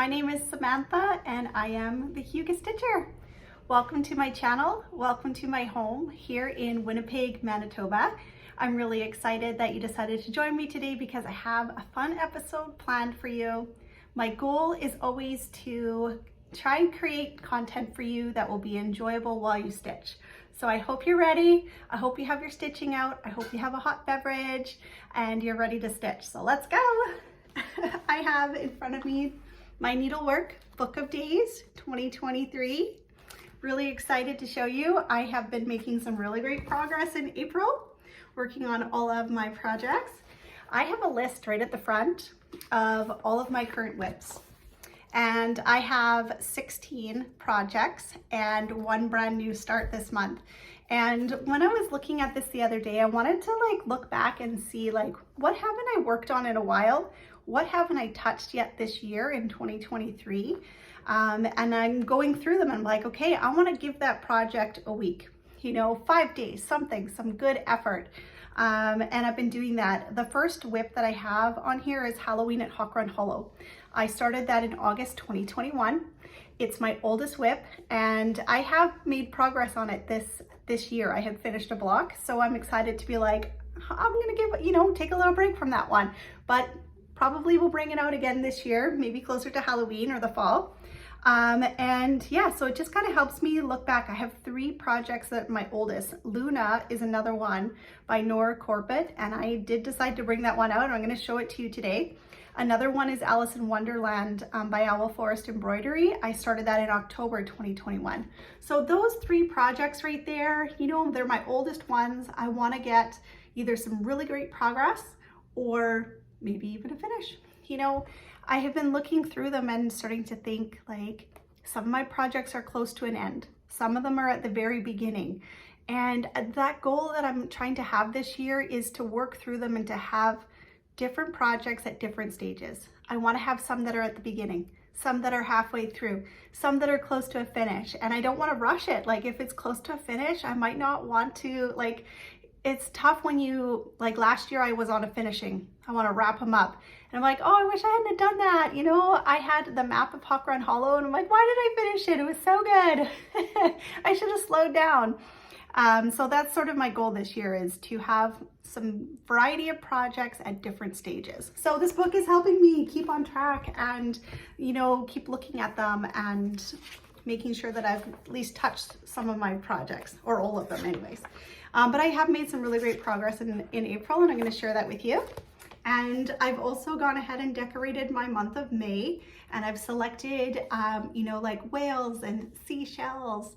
My name is Samantha and I am the Huga Stitcher. Welcome to my channel. Welcome to my home here in Winnipeg, Manitoba. I'm really excited that you decided to join me today because I have a fun episode planned for you. My goal is always to try and create content for you that will be enjoyable while you stitch. So I hope you're ready. I hope you have your stitching out. I hope you have a hot beverage and you're ready to stitch. So let's go. I have in front of me my needlework book of days 2023. Really excited to show you. I have been making some really great progress in April, working on all of my projects. I have a list right at the front of all of my current WIPs. And I have 16 projects and one brand new start this month. And when I was looking at this the other day, I wanted to look back and see what haven't I worked on in a while? What haven't I touched yet this year in 2023? And I'm going through them and I'm like, okay, I want to give that project a week, 5 days, some good effort. And I've been doing that. The first WIP that I have on here is Halloween at Hawk Run Hollow. I started that in August 2021. It's my oldest WIP and I have made progress on it this year. I have finished a block, so I'm excited to be like, I'm gonna take a little break from that one, but probably will bring it out again this year, maybe closer to Halloween or the fall. And yeah, so it just kind of helps me look back. I have 3 projects that are my oldest. Luna is another one by Nora, Corbett, and I did decide to bring that one out and I'm going to show it to you today. Another one is Alice in Wonderland by Owl Forest Embroidery. I started that in October 2021. So those 3 projects right there, they're my oldest ones. I want to get either some really great progress or maybe even a finish. I have been looking through them and starting to think some of my projects are close to an end. Some of them are at the very beginning. And that goal that I'm trying to have this year is to work through them and to have different projects at different stages. I want to have some that are at the beginning, some that are halfway through, some that are close to a finish. And I don't want to rush it. If it's close to a finish, I might not want to, it's tough when you, last year I was on a finishing. I want to wrap them up. And I'm like, oh, I wish I hadn't done that. I had the map of Hawk Run Hollow and I'm like, why did I finish it? It was so good. I should have slowed down. So that's sort of my goal this year, is to have some variety of projects at different stages. So this book is helping me keep on track and, keep looking at them and making sure that I've at least touched some of my projects, or all of them anyways. But I have made some really great progress in April and I'm going to share that with you. And I've also gone ahead and decorated my month of May, and I've selected, whales and seashells,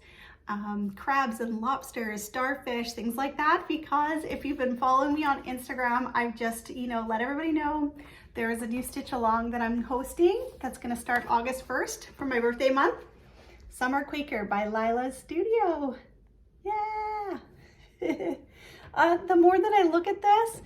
crabs and lobsters, starfish, things like that, because if you've been following me on Instagram, I've just, let everybody know there is a new stitch along that I'm hosting that's going to start August 1st for my birthday month. Summer Quaker by Lila's Studio. Yeah. The more that I look at this,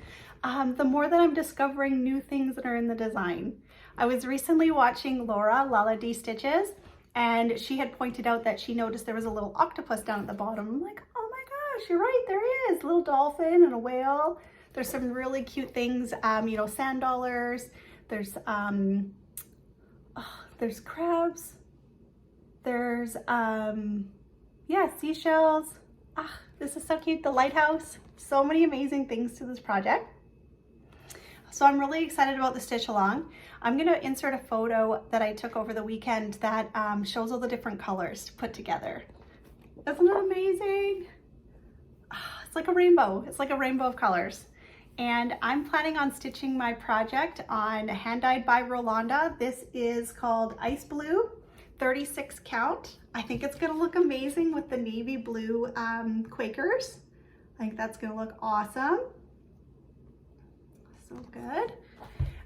the more that I'm discovering new things that are in the design. I was recently watching Lila Stitches, and she had pointed out that she noticed there was a little octopus down at the bottom. I'm like, oh my gosh, you're right, there is. Little dolphin and a whale. There's some really cute things, sand dollars. There's crabs. There's, seashells. This is so cute. The lighthouse. So many amazing things to this project. So I'm really excited about the stitch along. I'm going to insert a photo that I took over the weekend that shows all the different colors to put together. Isn't it amazing? It's like a rainbow. It's like a rainbow of colors. And I'm planning on stitching my project on hand dyed by Rolanda. This is called Ice Blue, 36 count. I think it's going to look amazing with the navy blue Quakers. I think that's going to look awesome. So good.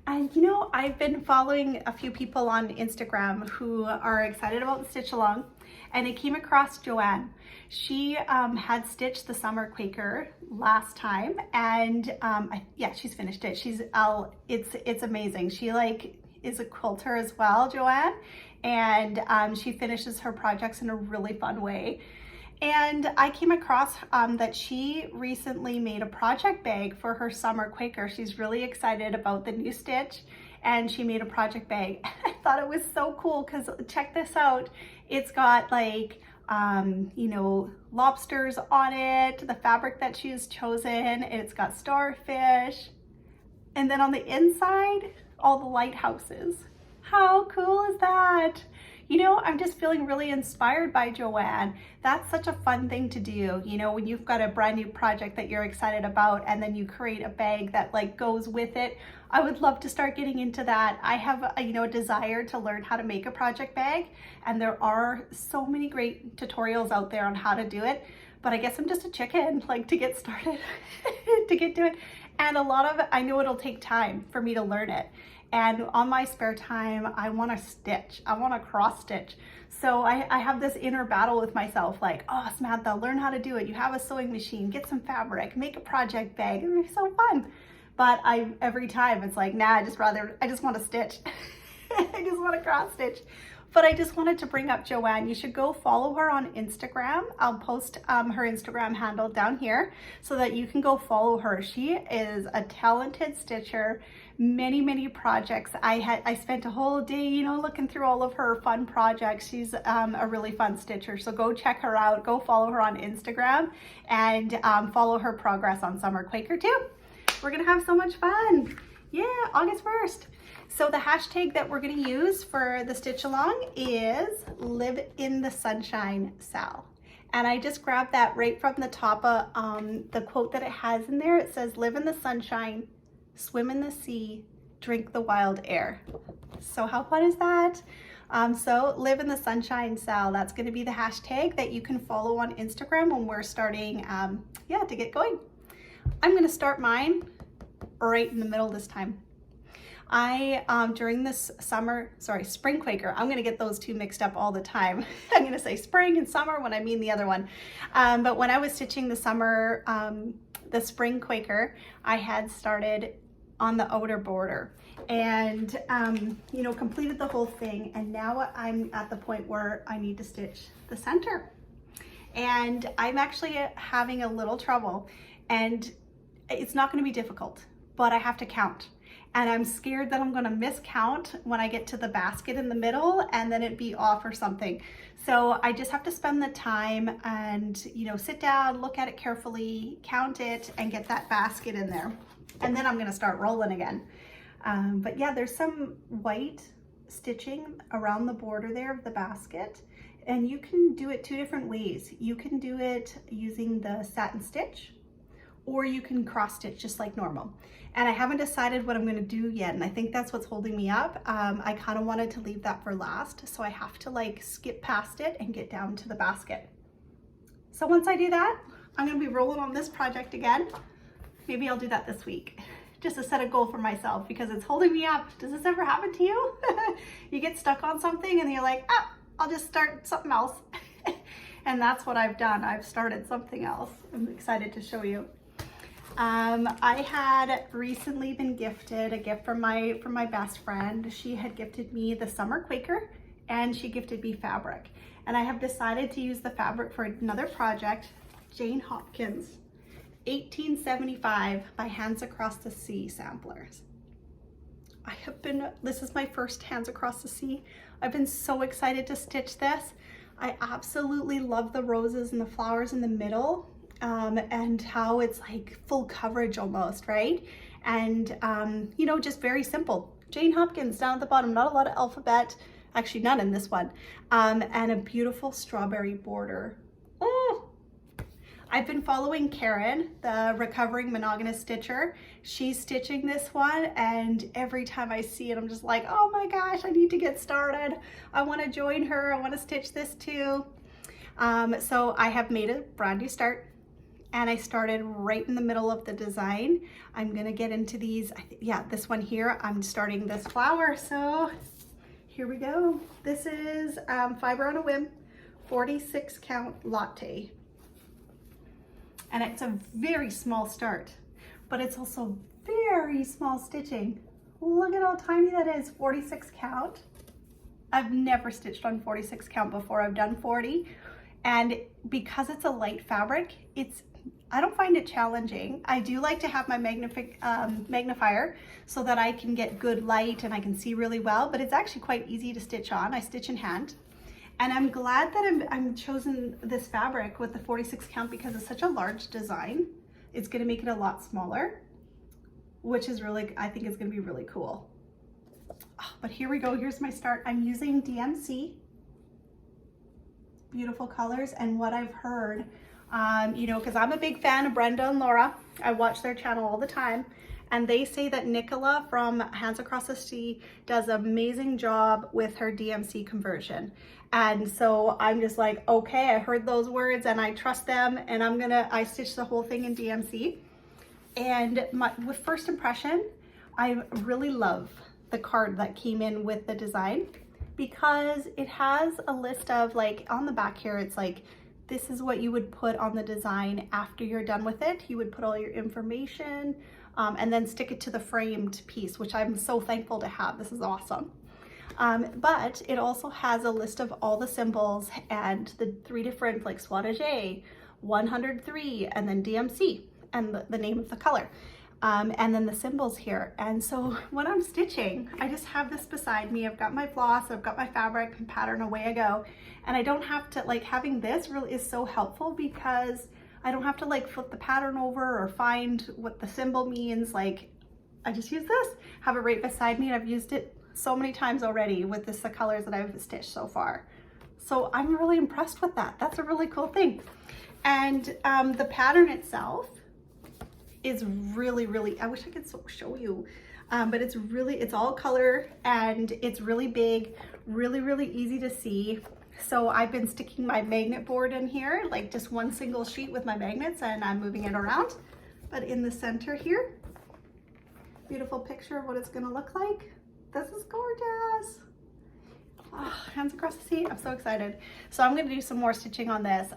And I've been following a few people on Instagram who are excited about the stitch along, and I came across Joanne. She had stitched the summer Quaker last time, and she's finished it. It's amazing. She is a quilter as well, Joanne, and she finishes her projects in a really fun way. And I came across that she recently made a project bag for her summer Quaker. She's really excited about the new stitch and she made a project bag. I thought it was so cool because check this out. It's got like, you know, lobsters on it, the fabric that she's chosen. It's got starfish. And then on the inside, all the lighthouses. How cool is that? You know, I'm just feeling really inspired by Joanne. That's such a fun thing to do. You know, when you've got a brand new project that you're excited about and then you create a bag that like goes with it. I would love to start getting into that. I have a, you know, a desire to learn how to make a project bag, and there are so many great tutorials out there on how to do it. But I guess I'm just a chicken, like to get started, to get to it. And a lot of it, I know it'll take time for me to learn it. And on my spare time, I want to stitch. I want to cross stitch. So I have this inner battle with myself, like, oh, Samantha, learn how to do it. You have a sewing machine, get some fabric, make a project bag. It'll be so fun. But every time it's like, nah, I just want to stitch. I just want to cross stitch. But I just wanted to bring up Joanne. You should go follow her on Instagram. I'll post her Instagram handle down here so that you can go follow her. She is a talented stitcher. Many projects. I spent a whole day, you know, looking through all of her fun projects. She's a really fun stitcher. So go check her out. Go follow her on Instagram and follow her progress on Summer Quaker too. We're gonna have so much fun. Yeah, August 1st. So the hashtag that we're gonna use for the stitch along is Live in the Sunshine Sal. And I just grabbed that right from the top of the quote that it has in there. It says, live in the sunshine, swim in the sea, drink the wild air. So how fun is that? So live in the sunshine, Sal. That's going to be the hashtag that you can follow on Instagram when we're starting, to get going. I'm going to start mine right in the middle this time. During this spring Quaker, I'm going to get those two mixed up all the time. I'm going to say spring and summer when I mean the other one. But when I was stitching the spring Quaker, I had started on the outer border and, you know, completed the whole thing. And now I'm at the point where I need to stitch the center. And I'm actually having a little trouble, and it's not going to be difficult, but I have to count. And I'm scared that I'm going to miscount when I get to the basket in the middle and then it be off or something. So I just have to spend the time and, you know, sit down, look at it carefully, count it, and get that basket in there. And then I'm going to start rolling again. But yeah, there's some white stitching around the border there of the basket. And you can do it two different ways. You can do it using the satin stitch, or you can cross stitch just like normal. And I haven't decided what I'm going to do yet, and I think that's what's holding me up. I kind of wanted to leave that for last, so I have to like skip past it and get down to the basket. So once I do that, I'm going to be rolling on this project again. Maybe I'll do that this week, just to set a goal for myself because it's holding me up. Does this ever happen to you? You get stuck on something and you're like, ah, I'll just start something else. And that's what I've done. I've started something else. I'm excited to show you. I had recently been gifted a gift from my best friend. She had gifted me the Summer Quaker, and she gifted me fabric. And I have decided to use the fabric for another project, Jane Hopkins, 1875 by Hands Across the Sea samplers. This is my first Hands Across the Sea. I've been so excited to stitch this. I absolutely love the roses and the flowers in the middle. And how it's like full coverage almost, right? And, you know, just very simple. Jane Hopkins down at the bottom, not a lot of alphabet, actually none in this one, and a beautiful strawberry border. Oh, I've been following Karen, the recovering monogamous stitcher. She's stitching this one, and every time I see it, I'm just like, oh my gosh, I need to get started. I want to join her. I want to stitch this too. So I have made a brand new start. And I started right in the middle of the design. I'm gonna get into these, this one here, I'm starting this flower. So here we go. This is Fiber on a Whim, 46 count latte. And it's a very small start, but it's also very small stitching. Look at how tiny that is, 46 count. I've never stitched on 46 count before. I've done 40. And because it's a light fabric, it's I don't find it challenging. I do like to have my magnifier so that I can get good light and I can see really well, but it's actually quite easy to stitch on. I stitch in hand. And I'm glad that I'm chosen this fabric with the 46 count because it's such a large design. It's gonna make it a lot smaller, which is really, I think it's gonna be really cool. Oh, but here we go, here's my start. I'm using DMC, beautiful colors, and what I've heard, you know, because I'm a big fan of Brenda and Laura. I watch their channel all the time, and they say that Nicola from Hands Across the Sea does an amazing job with her DMC conversion. And so I'm just like, okay, I heard those words and I trust them, and I stitched the whole thing in DMC. And with first impression, I really love the card that came in with the design, because it has a list of, like, on the back here, it's like, this is what you would put on the design after you're done with it. You would put all your information and then stick it to the framed piece, which I'm so thankful to have. This is awesome. But it also has a list of all the symbols and the 3 different, like, Swattage, 103, and then DMC, and the name of the color. And then the symbols here. And so when I'm stitching, I just have this beside me. I've got my floss, I've got my fabric and pattern, away I go. And I don't have to, like, having this really is so helpful because I don't have to, like, flip the pattern over or find what the symbol means. Like, I just use this, have it right beside me, and I've used it so many times already with the colors that I've stitched so far. So I'm really impressed with that. That's a really cool thing. And the pattern itself is really, I wish I could show you, but it's all color and it's really big, really easy to see. So I've been sticking my magnet board in here, like just one single sheet with my magnets, and I'm moving it around. But in the center here, beautiful picture of what it's gonna look like. This is gorgeous. Oh, Hands Across the Sea, I'm so excited. So I'm gonna do some more stitching on this.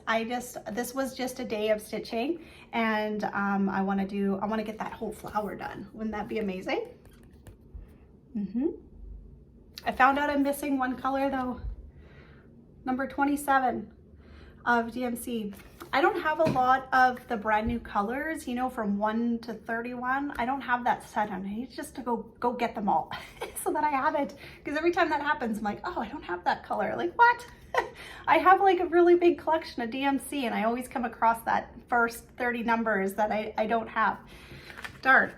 This was just a day of stitching, and I wanna get that whole flower done. Wouldn't that be amazing? I found out I'm missing one color though, number 27 of DMC. I don't have a lot of the brand new colors, you know, from 1 to 31. I don't have that set. I need just to go get them all so that I have it. Because every time that happens, I'm like, oh, I don't have that color. Like, what? I have like a really big collection of DMC, and I always come across that first 30 numbers that I don't have. Darn.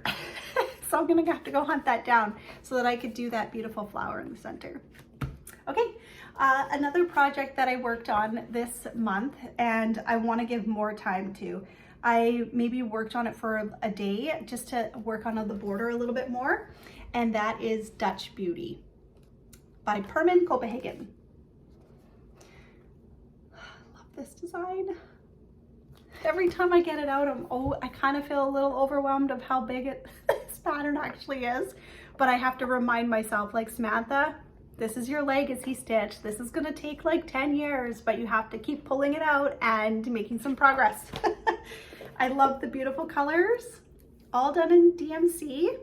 So I'm gonna have to go hunt that down so that I could do that beautiful flower in the center. Okay. Another project that I worked on this month, and I want to give more time to. I maybe worked on it for a day just to work on the border a little bit more, and that is Dutch Beauty by Perman Copenhagen. I love this design. Every time I get it out, I kind of feel a little overwhelmed of how big this pattern actually is, but I have to remind myself, like, Samantha, this is your legacy stitch. This is gonna take like 10 years, but you have to keep pulling it out and making some progress. I love the beautiful colors, all done in DMC.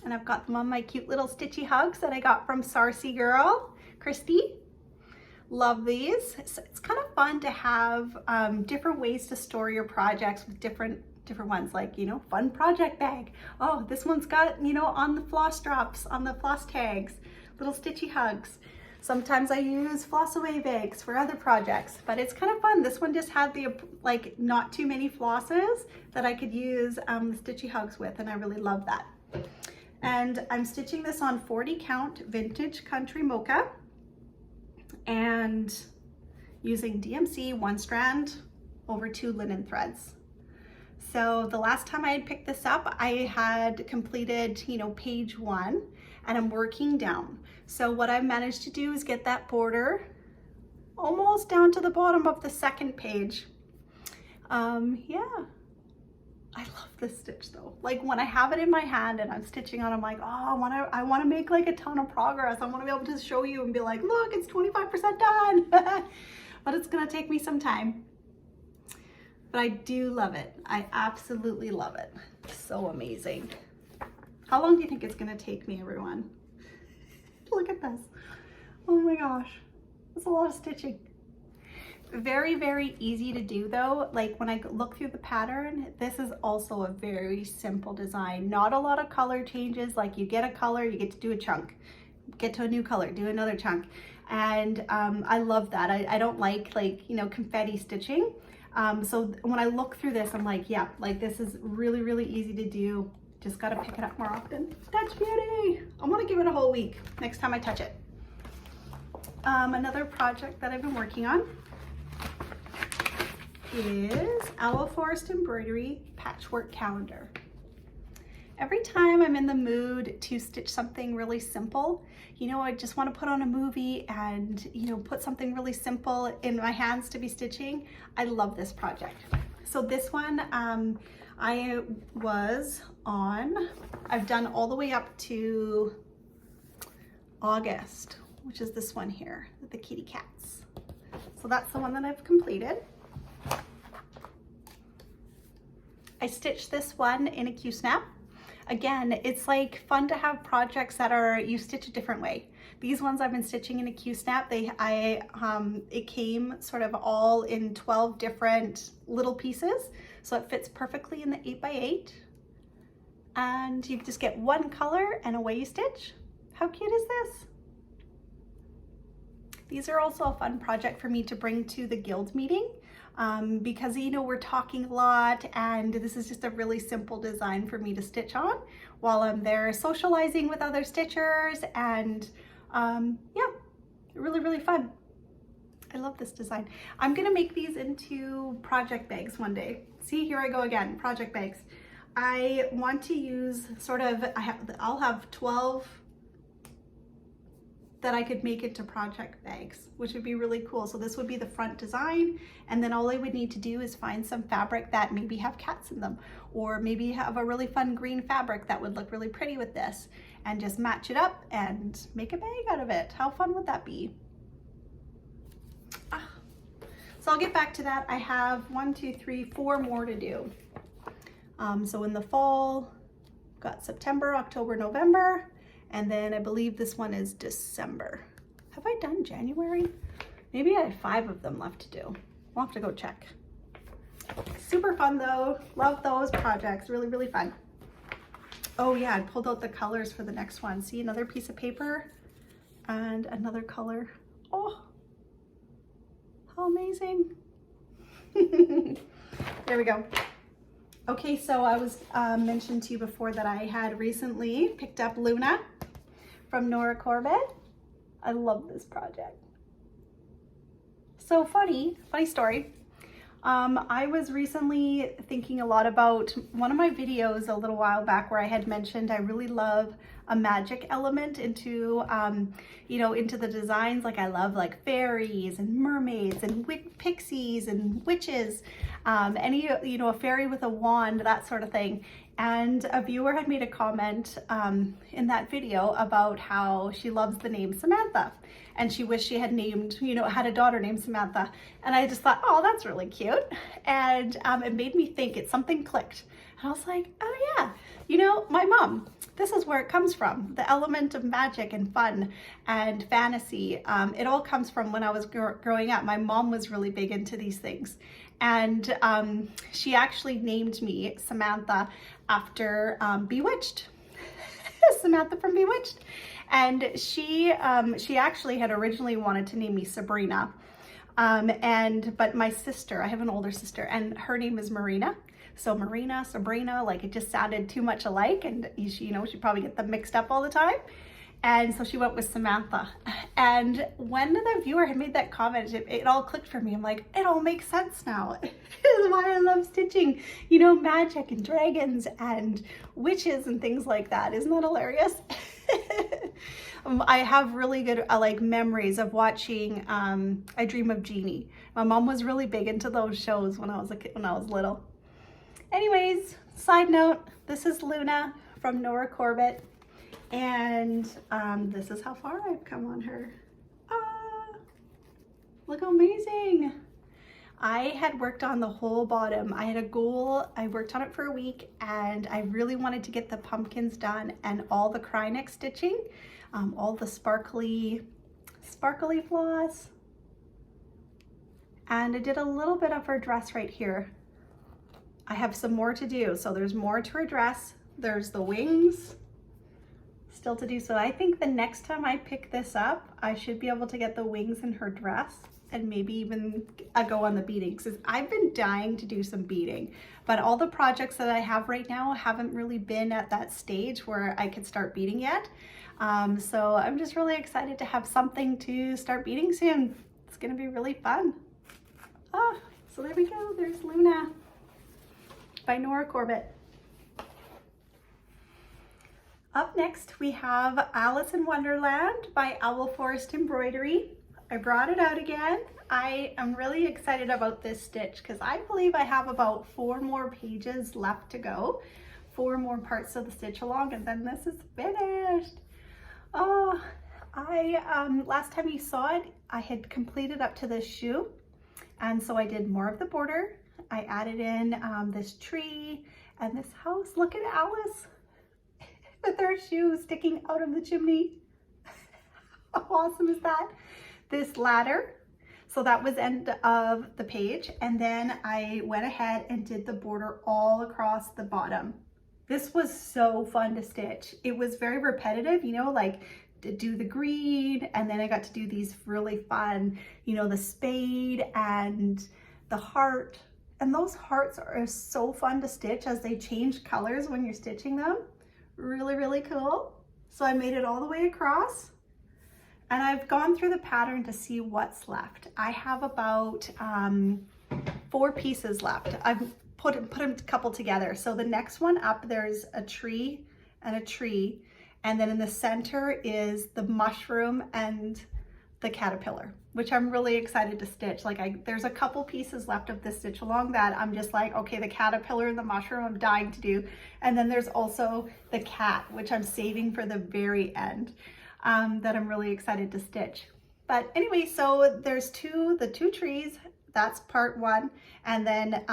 And I've got them on my cute little stitchy hugs that I got from Sarcy Gurl, Christy. Love these. It's kind of fun to have different ways to store your projects with different ones, like, you know, fun project bag. Oh, this one's got, you know, on the floss drops, on the floss tags, little stitchy hugs. Sometimes I use floss away bags for other projects, but it's kind of fun. This one just had the, like, not too many flosses that I could use the stitchy hugs with, and I really love that. And I'm stitching this on 40 count vintage country mocha and using DMC 1 strand over 2 linen threads. So the last time I had picked this up, I had completed, you know, page 1, and I'm working down. So what I've managed to do is get that border almost down to the bottom of the 2nd page. Yeah, I love this stitch though. Like, when I have it in my hand and I'm stitching on, I'm like, oh, I want to make like a ton of progress. I want to be able to show you and be like, look, it's 25% done. But it's gonna take me some time. But I do love it. I absolutely love it. So amazing. How long do you think it's gonna take me, everyone? Look at this. Oh my gosh, that's a lot of stitching. Very, very easy to do though. Like when I look through the pattern, this is also a very simple design. Not a lot of color changes. Like you get a color, you get to do a chunk. Get to a new color, do another chunk. And I love that. I don't like you know, confetti stitching. So when I look through this, I'm like, yeah, like this is really, really easy to do. Just got to pick it up more often. Touch beauty. I'm going to give it a whole week next time I touch it. Another project that I've been working on is Owl Forest Embroidery Patchwork Calendar. Every time I'm in the mood to stitch something really simple, you know, I just want to put on a movie and, you know, put something really simple in my hands to be stitching. I love this project. So this one, I was on, I've done all the way up to August, which is this one here, the kitty cats. So that's the one that I've completed. I stitched this one in a Q-snap. Again, it's like fun to have projects that are, you stitch a different way. These ones I've been stitching in a Q-snap. It came sort of all in 12 different little pieces. So it fits perfectly in the 8x8. And you just get one color and away you stitch. How cute is this? These are also a fun project for me to bring to the guild meeting. Because, you know, we're talking a lot and this is just a really simple design for me to stitch on while I'm there socializing with other stitchers, and yeah, really, really fun. I love this design. I'm gonna make these into project bags one day. See, here I go again, project bags. I want to use sort of, I'll have 12 that I could make into project bags, which would be really cool. So this would be the front design, and then all I would need to do is find some fabric that maybe have cats in them, or maybe have a really fun green fabric that would look really pretty with this, and just match it up and make a bag out of it. How fun would that be? So I'll get back to that. I have 4 more to do. So in the fall, got September, October, November, and then I believe this one is December. Have I done January? Maybe I have 5 of them left to do. We'll have to go check. Super fun though. Love those projects. Really, really fun. Oh yeah, I pulled out the colors for the next one. See, another piece of paper and another color. Oh, how amazing. There we go. Okay, so I was mentioned to you before that I had recently picked up Luna from Nora Corbett. I love this project. So funny story. I was recently thinking a lot about one of my videos a little while back where I had mentioned I really love a magic element into, you know, into the designs. Like I love like fairies and mermaids and pixies and witches, any, you know, a fairy with a wand, that sort of thing. And a viewer had made a comment in that video about how she loves the name Samantha, and she wished she had named, you know, had a daughter named Samantha. And I just thought, oh, that's really cute. And it made me think, something clicked. And I was like, oh yeah, you know, my mom, this is where it comes from. The element of magic and fun and fantasy. It all comes from when I was growing up. My mom was really big into these things. And she actually named me Samantha after Bewitched. Samantha from Bewitched. And she actually had originally wanted to name me Sabrina. But my sister, I have an older sister, and her name is Marina. So Marina, Sabrina, like it just sounded too much alike, and you know, she'd probably get them mixed up all the time. And so she went with Samantha. And when the viewer had made that comment, it all clicked for me. I'm like, it all makes sense now. This is why I love stitching, you know, magic and dragons and witches and things like that. Isn't that hilarious? I have really good like memories of watching I Dream of Jeannie. My mom was really big into those shows when I was a kid, when I was little. Anyways, side note, this is Luna from Nora Corbett. And this is how far I've come on her. Look how amazing. I had worked on the whole bottom. I had a goal. I worked on it for a week, and I really wanted to get the pumpkins done and all the cry-neck stitching, all the sparkly floss. And I did a little bit of her dress right here. I have some more to do. So there's more to her dress. There's the wings still to do. So I think the next time I pick this up, I should be able to get the wings in her dress and maybe even go on the beading, because I've been dying to do some beading, but all the projects that I have right now haven't really been at that stage where I could start beading yet. So I'm just really excited to have something to start beading soon. It's gonna be really fun. Oh, so there we go. There's Luna by Nora Corbett. Up next, we have Alice in Wonderland by Owl Forest Embroidery. I brought it out again. I am really excited about this stitch because I believe I have about 4 more pages left to go, 4 more parts of the stitch along, and then this is finished. Oh, last time you saw it, I had completed up to this shoe, and so I did more of the border. I added in this tree and this house. Look at Alice with her shoe sticking out of the chimney. How awesome is that? This ladder. So that was end of the page. And then I went ahead and did the border all across the bottom. This was so fun to stitch. It was very repetitive, you know, like to do the green, and then I got to do these really fun, you know, the spade and the heart. And those hearts are so fun to stitch as they change colors when you're stitching them. Really, really cool. So I made it all the way across. And I've gone through the pattern to see what's left. I have about 4 pieces left. I've put a couple together. So the next one up, there's a tree and a tree. And then in the center is the mushroom and the caterpillar, which I'm really excited to stitch. Like there's a couple pieces left of this stitch along that I'm just like, okay, the caterpillar and the mushroom I'm dying to do. And then there's also the cat, which I'm saving for the very end. That I'm really excited to stitch. But anyway, so there's the two trees, that's part 1, and then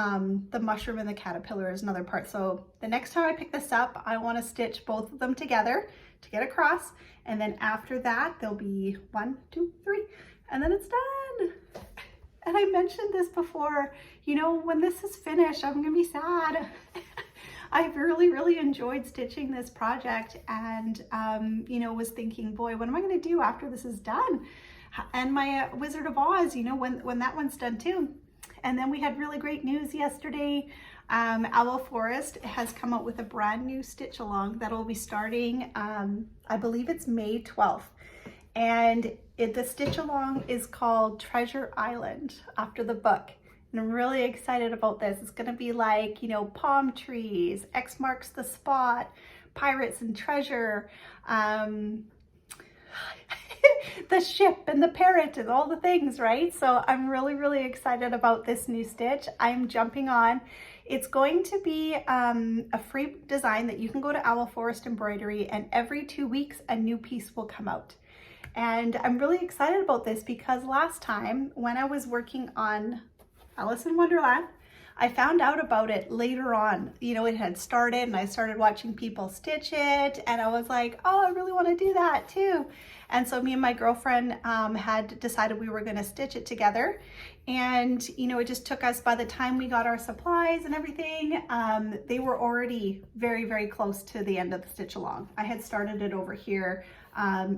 the mushroom and the caterpillar is another part. So the next time I pick this up, I want to stitch both of them together to get across, and then after that there'll be 1, 2, 3, and then it's done. And I mentioned this before, you know, when this is finished, I'm gonna be sad. I've really, really enjoyed stitching this project, and, you know, was thinking, boy, what am I going to do after this is done? And my Wizard of Oz, you know, when that one's done too. And then we had really great news yesterday. Owl Forest has come out with a brand new stitch along that'll be starting, I believe it's May 12th. And the stitch along is called Treasure Island, after the book. And I'm really excited about this. It's gonna be like, you know, palm trees, X marks the spot, pirates and treasure, the ship and the parrot and all the things, right? So I'm really, really excited about this new stitch. I'm jumping on. It's going to be a free design that you can go to Owl Forest Embroidery, and every 2 weeks a new piece will come out. And I'm really excited about this because last time when I was working on Alice in Wonderland, I found out about it later on. You know, it had started and I started watching people stitch it, and I was like, oh, I really want to do that too. And so me and my girlfriend had decided we were going to stitch it together. And, you know, it just took us, by the time we got our supplies and everything, they were already very, very close to the end of the stitch along. I had started it over here.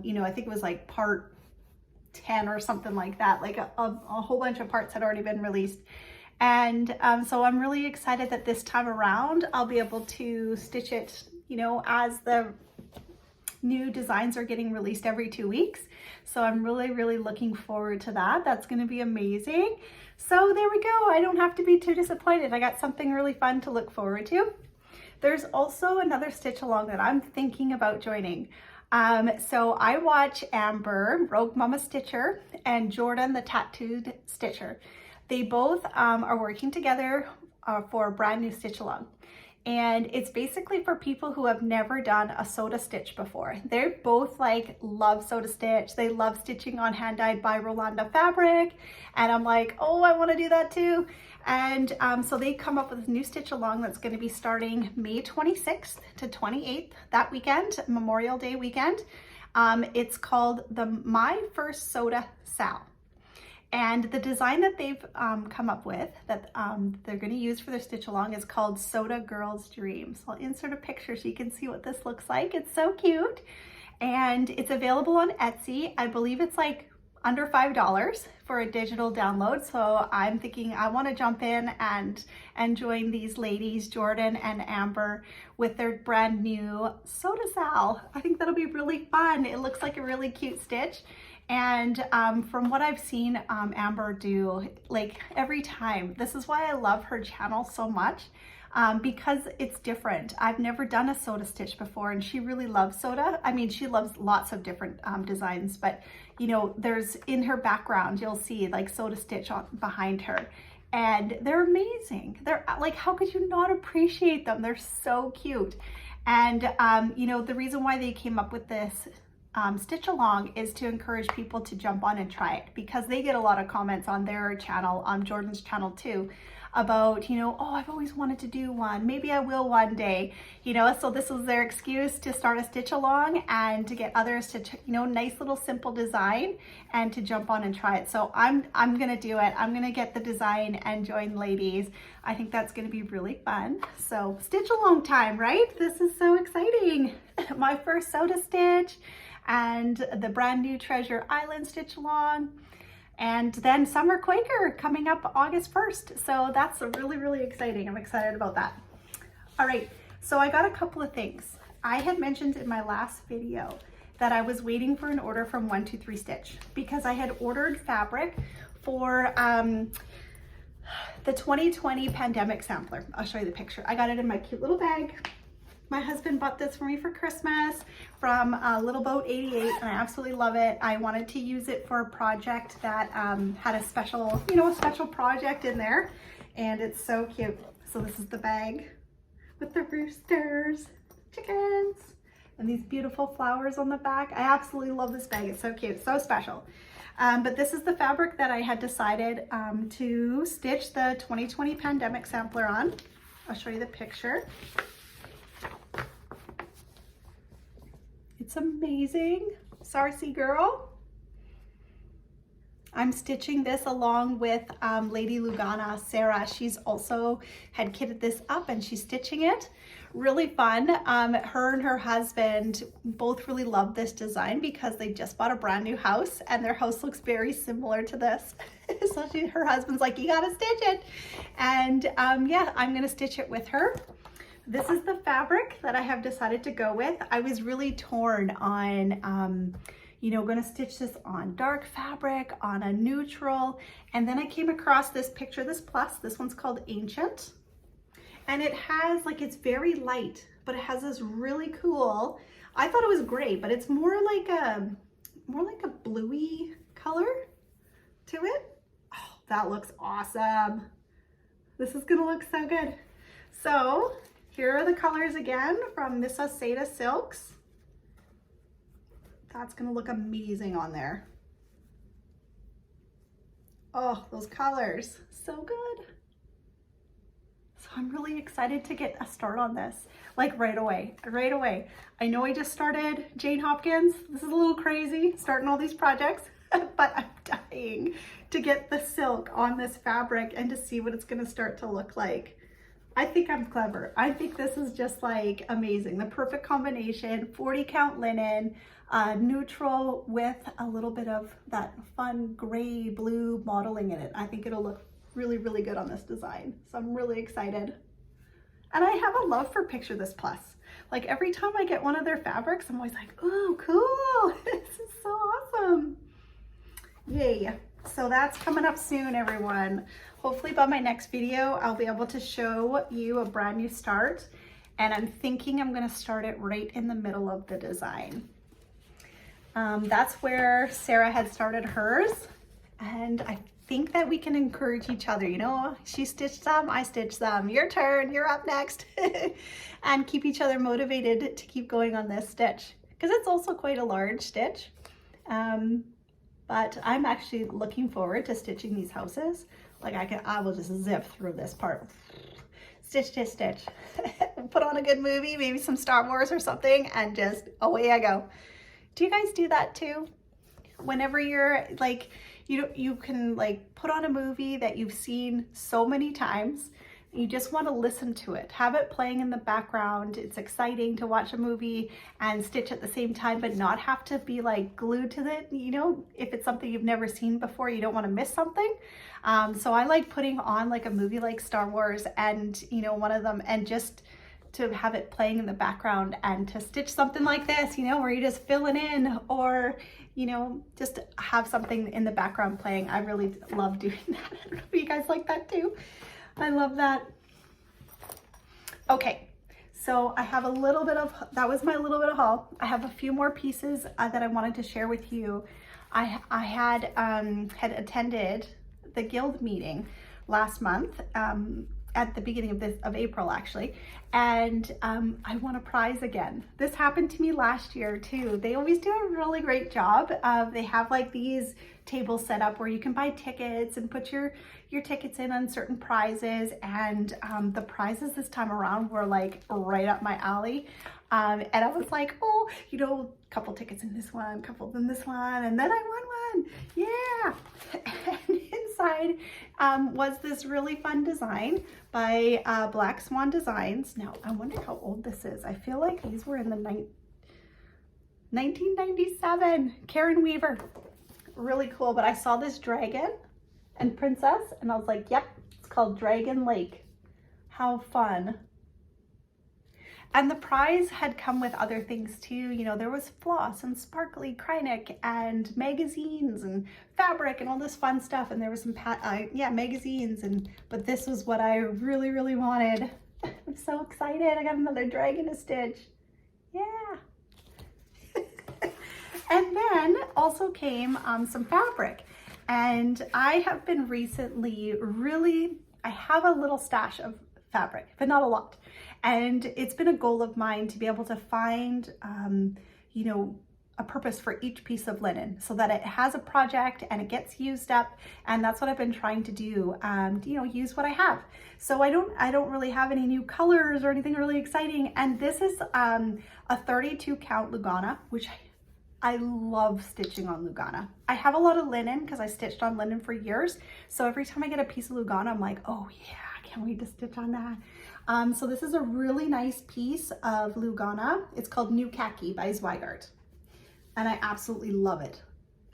You know, I think it was like part 10 or something like that, like a whole bunch of parts had already been released. And so I'm really excited that this time around I'll be able to stitch it, you know, as the new designs are getting released every 2 weeks. So I'm really, really looking forward to that. That's going to be amazing. So there we go. I don't have to be too disappointed. I got something really fun to look forward to. There's also another stitch along that I'm thinking about joining. So I watch Amber, Rogue Mama Stitcher, and Jordan, the Tattooed Stitcher. They both are working together for a brand new stitch along. And it's basically for people who have never done a sewed stitch before. They're both like love sewed stitch. They love stitching on hand dyed by Rolanda fabric. And I'm like, oh, I want to do that too. And so they come up with a new stitch along that's going to be starting May 26th to 28th, that weekend, Memorial Day weekend. It's called the My First Soda Sal. And the design that they've come up with that they're going to use for their stitch along is called Soda Girls Dream. So I'll insert a picture so you can see what this looks like. It's so cute. And it's available on Etsy. I believe it's like under $5 for a digital download. So I'm thinking I want to jump in and join these ladies, Jordan and Amber, with their brand new Soda Sal. I think that'll be really fun. It looks like a really cute stitch. And from what I've seen Amber do, like every time, this is why I love her channel so much, because it's different. I've never done a soda stitch before, and she really loves soda. I mean, she loves lots of different designs, but you know, there's in her background, you'll see like soda stitch behind her, and they're amazing. They're like, how could you not appreciate them? They're so cute. And you know, the reason why they came up with this stitch along is to encourage people to jump on and try it, because they get a lot of comments on their channel, on Jordan's channel too, about, you know, oh, I've always wanted to do one, maybe I will one day, you know. So this was their excuse to start a stitch along and to get others to, you know, nice little simple design and to jump on and try it. So I'm gonna do it. I'm gonna get the design and join ladies. I think that's gonna be really fun. So stitch along time, right? This is so exciting. My first soda stitch, and the brand new Treasure Island stitch along, and then Summer Quaker coming up August 1st. So that's really, really exciting. I'm excited about that. All right, so I got a couple of things. I had mentioned in my last video that I was waiting for an order from 123 Stitch because I had ordered fabric for the 2020 pandemic sampler. I'll show you the picture. I got it in my cute little bag. My husband bought this for me for Christmas from Little Boat 88, and I absolutely love it. I wanted to use it for a project that had a special, you know, a special project in there, and it's so cute. So this is the bag with the roosters, chickens, and these beautiful flowers on the back. I absolutely love this bag. It's so cute, so special. But this is the fabric that I had decided to stitch the 2020 pandemic sampler on. I'll show you the picture. It's amazing. Sarcy Gurl. I'm stitching this along with Lady Lugana, Sarah. She's also had kitted this up and she's stitching it. Really fun. Her and her husband both really love this design because they just bought a brand new house and their house looks very similar to this. So her husband's like, you gotta stitch it. And yeah, I'm gonna stitch it with her. This is the fabric that I have decided to go with. I was really torn on, you know, gonna stitch this on dark fabric, on a neutral, and then I came across this picture, this one's called Ancient, and it has, like, it's very light, but it has this really cool, I thought it was gray, but it's more like a bluey color to it. Oh, that looks awesome. This is gonna look so good. So, here are the colors again from Miss Asada Silks. That's gonna look amazing on there. Oh, those colors, so good. So I'm really excited to get a start on this, like right away. I know I just started Jane Hopkins. This is a little crazy, starting all these projects, but I'm dying to get the silk on this fabric and to see what it's gonna start to look like. I think I'm clever. I think this is just like amazing. The perfect combination, 40 count linen, neutral with a little bit of that fun gray blue modeling in it. I think it'll look really, really good on this design. So I'm really excited. And I have a love for Picture This Plus. Like every time I get one of their fabrics, I'm always like, oh, cool. This is so awesome. Yay. So that's coming up soon, everyone. Hopefully by my next video, I'll be able to show you a brand new start. And I'm thinking I'm gonna start it right in the middle of the design. That's where Sarah had started hers. And I think that we can encourage each other. You know, she stitched some, I stitched some. Your turn, you're up next. And keep each other motivated to keep going on this stitch. Because it's also quite a large stitch. But I'm actually looking forward to stitching these houses. Like I will just zip through this part. Stitch, stitch, stitch. Put on a good movie, maybe some Star Wars or something, and just away I go. Do you guys do that too? Whenever you're like, you can like put on a movie that you've seen so many times. You just want to listen to it, have it playing in the background. It's exciting to watch a movie and stitch at the same time, but not have to be like glued to it. You know, if it's something you've never seen before, you don't want to miss something. So I like putting on like a movie like Star Wars and, you know, one of them, and just to have it playing in the background and to stitch something like this, you know, where you're just filling in, or, you know, just have something in the background playing. I really love doing that. I don't know if you guys like that too. I love that. Okay, so I have a little bit of, that was my little bit of haul. I have a few more pieces that I wanted to share with you. I had attended the guild meeting last month, at the beginning of April actually, and I won a prize again. This happened to me last year too. They always do a really great job. They have like these tables set up where you can buy tickets and put your tickets in on certain prizes, and the prizes this time around were like right up my alley. And I was like, oh, you know, a couple tickets in this one, a couple in this one, and then I won one. Yeah. And inside was this really fun design by Black Swan Designs. Now, I wonder how old this is. I feel like these were in the 1997. Karen Weaver. Really cool. But I saw this dragon and princess, and I was like, yep, it's called Dragon Lake. How fun. And the prize had come with other things too. You know, there was floss and sparkly Krynic and magazines and fabric and all this fun stuff. And there was some, magazines. But this was what I really, really wanted. I'm so excited. I got another dragon to stitch. Yeah. And then also came some fabric. And I have been recently I have a little stash of fabric, but not a lot. And it's been a goal of mine to be able to find, you know, a purpose for each piece of linen so that it has a project and it gets used up. And that's what I've been trying to do, you know, use what I have. So I don't really have any new colors or anything really exciting. And this is a 32 count Lugana, which I love stitching on Lugana. I have a lot of linen because I stitched on linen for years. So every time I get a piece of Lugana, I'm like, oh yeah, I can't wait to stitch on that. So this is a really nice piece of Lugana. It's called New Khaki by Zweigart. And I absolutely love it.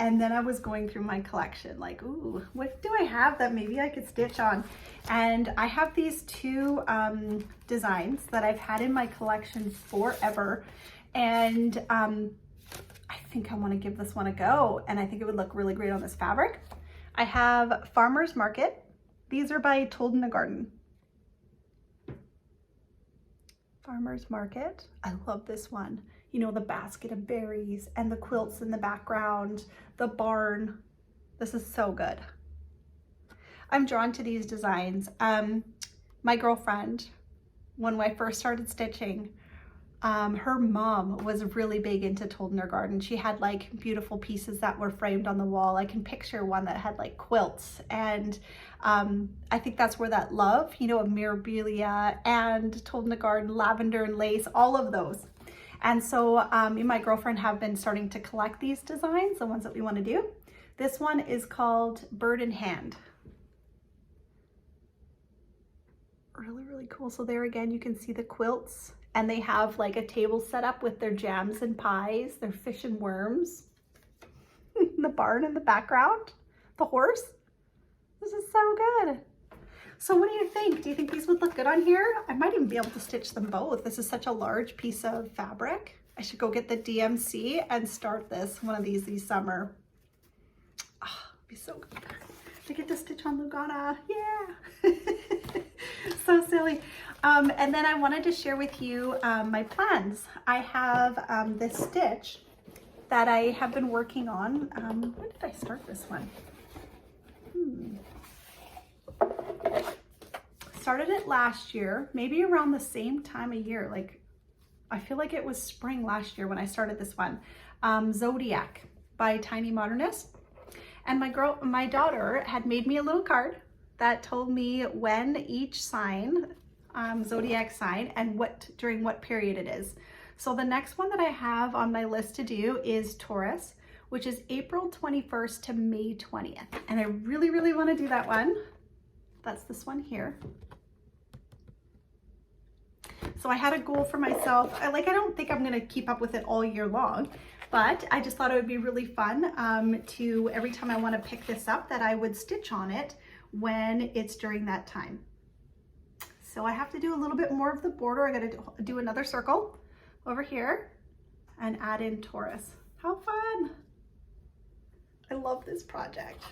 And then I was going through my collection like, ooh, what do I have that maybe I could stitch on? And I have these two designs that I've had in my collection forever. And I think I want to give this one a go. And I think it would look really great on this fabric. I have Farmer's Market. These are by Told in the Garden. Farmer's Market. I love this one. You know, the basket of berries and the quilts in the background, the barn. This is so good. I'm drawn to these designs. My girlfriend, when I first started stitching, her mom was really big into Told in her Garden. She had like beautiful pieces that were framed on the wall. I can picture one that had like quilts, and I think that's where that love, you know, of Mirabilia and Told in the Garden, lavender and lace, all of those. And so me and my girlfriend have been starting to collect these designs, the ones that we want to do. This one is called Bird in Hand. Really, really cool. So there again, you can see the quilts. And they have like a table set up with their jams and pies, their fish and worms, the barn in the background, the horse. This is so good. So what do you think? Do you think these would look good on here? I might even be able to stitch them both. This is such a large piece of fabric. I should go get the DMC and start one of these summer. Oh, it'd be so good. I get to stitch on Lugana. Yeah. So silly. And then I wanted to share with you my plans. I have this stitch that I have been working on. When did I start this one? Started it last year, maybe around the same time of year. Like, I feel like it was spring last year when I started this one. Zodiac by Tiny Modernist. And my daughter had made me a little card that told me when each sign, zodiac sign, and during what period it is. So the next one that I have on my list to do is Taurus, which is April 21st to May 20th. And I really, really want to do that one. That's this one here. So I had a goal for myself. I don't think I'm gonna keep up with it all year long, but I just thought it would be really fun to, every time I wanna pick this up, that I would stitch on it when it's during that time. So I have to do a little bit more of the border. I gotta do another circle over here and add in Taurus. How fun. I love this project.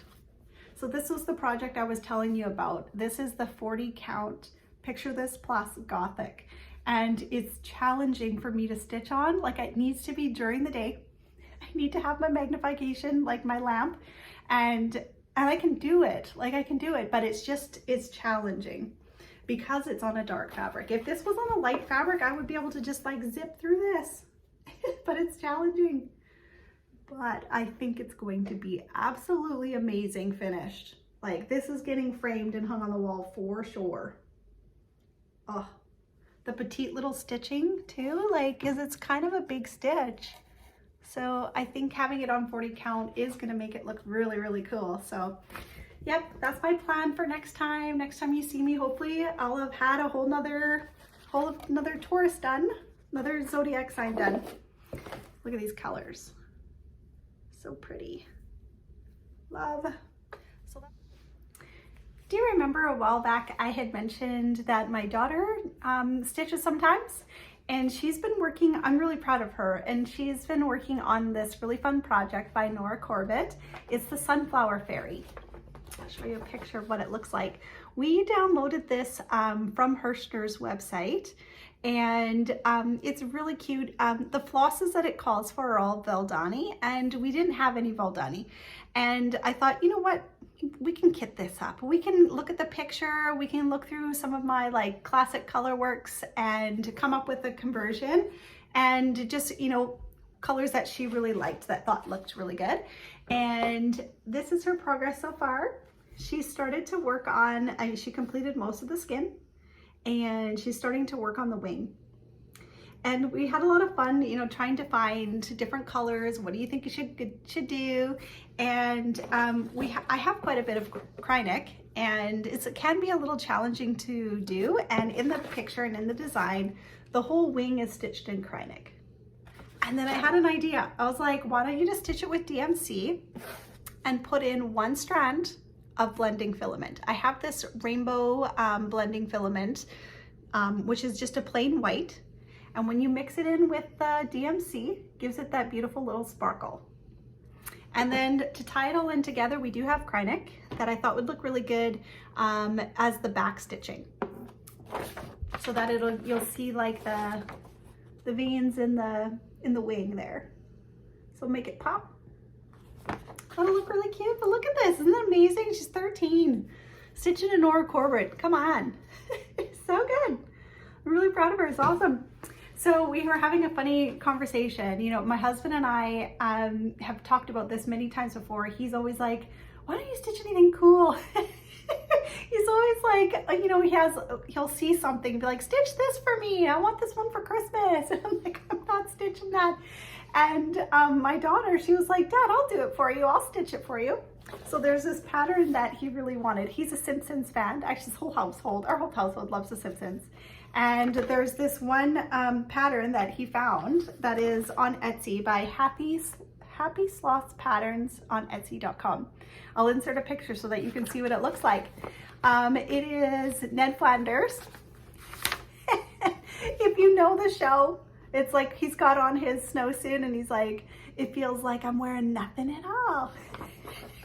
So this was the project I was telling you about. This is the 40 count Picture This Plus Gothic. And it's challenging for me to stitch on. Like, it needs to be during the day. I need to have my magnification, like my lamp, and I can do it. Like, I can do it, but it's challenging because it's on a dark fabric. If this was on a light fabric, I would be able to just like zip through this, but it's challenging. But I think it's going to be absolutely amazing finished. Like, this is getting framed and hung on the wall for sure. Oh. The petite little stitching too, like, it's kind of a big stitch. So I think having it on 40 count is gonna make it look really, really cool. So yep, that's my plan for next time. Next time you see me, hopefully I'll have had a whole nother Taurus done, another Zodiac sign done. Look at these colors. So pretty. Love. Do you remember a while back I had mentioned that my daughter stitches sometimes? And she's been working, I'm really proud of her, and she's been working on this really fun project by Nora Corbett. It's the Sunflower Fairy. I'll show you a picture of what it looks like. We downloaded this from Hirschner's website, and it's really cute. The flosses that it calls for are all Valdani, and we didn't have any Valdani. And I thought, you know what? We can kit this up. We can look at the picture, we can look through some of my like classic color works and come up with a conversion, and just, you know, colors that she really liked, that thought looked really good. And this is her progress so far. She started to work on, she completed most of the skin, and she's starting to work on the wing. And we had a lot of fun, you know, trying to find different colors. What do you think you should do? And I have quite a bit of Krynic, and it can be a little challenging to do. And in the picture and in the design, the whole wing is stitched in Krynic. And then I had an idea. I was like, why don't you just stitch it with DMC and put in one strand of blending filament. I have this rainbow blending filament, which is just a plain white. And when you mix it in with the DMC, gives it that beautiful little sparkle. And then to tie it all in together, we do have Krynic that I thought would look really good as the back stitching. So that you'll see like the veins in the wing there. So make it pop. That'll look really cute, but look at this, isn't that amazing? She's 13, stitching a Nora Corbett, come on. So good. I'm really proud of her, it's awesome. So we were having a funny conversation. You know, my husband and I have talked about this many times before. He's always like, why don't you stitch anything cool? He's always like, you know, he'll see something and be like, stitch this for me. I want this one for Christmas. And I'm like, I'm not stitching that. And my daughter, she was like, Dad, I'll do it for you. I'll stitch it for you. So there's this pattern that he really wanted. He's a Simpsons fan. Actually, our whole household loves the Simpsons. And there's this one pattern that he found that is on Etsy by Happy Sloths Patterns on Etsy.com. I'll insert a picture so that you can see what it looks like. It is Ned Flanders. If you know the show, it's like he's got on his snowsuit and he's like, it feels like I'm wearing nothing at all.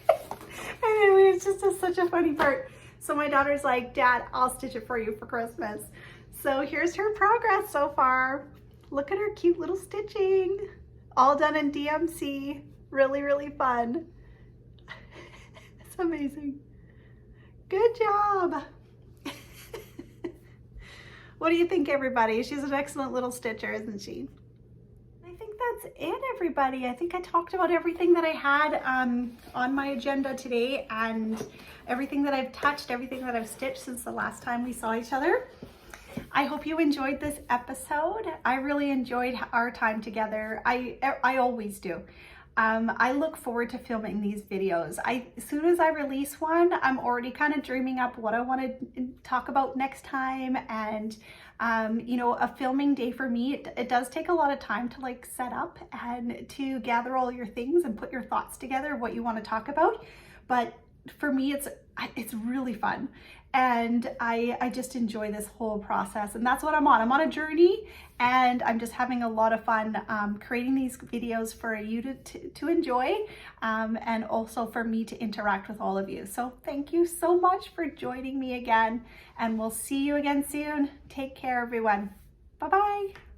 And anyway, it's just such a funny part. So my daughter's like, Dad, I'll stitch it for you for Christmas. So here's her progress so far. Look at her cute little stitching. All done in DMC. Really, really fun. It's amazing. Good job. What do you think, everybody? She's an excellent little stitcher, isn't she? I think that's it, everybody. I think I talked about everything that I had on my agenda today, and everything that I've touched, everything that I've stitched since the last time we saw each other. I hope you enjoyed this episode. I really enjoyed our time together. I always do. I look forward to filming these videos. As soon as I release one, I'm already kind of dreaming up what I want to talk about next time. And you know, a filming day for me, it does take a lot of time to like set up and to gather all your things and put your thoughts together, what you want to talk about. But for me, it's really fun. And I just enjoy this whole process, and that's what I'm on. I'm on a journey, and I'm just having a lot of fun creating these videos for you to enjoy, and also for me to interact with all of you. So thank you so much for joining me again, and we'll see you again soon. Take care, everyone. Bye-bye.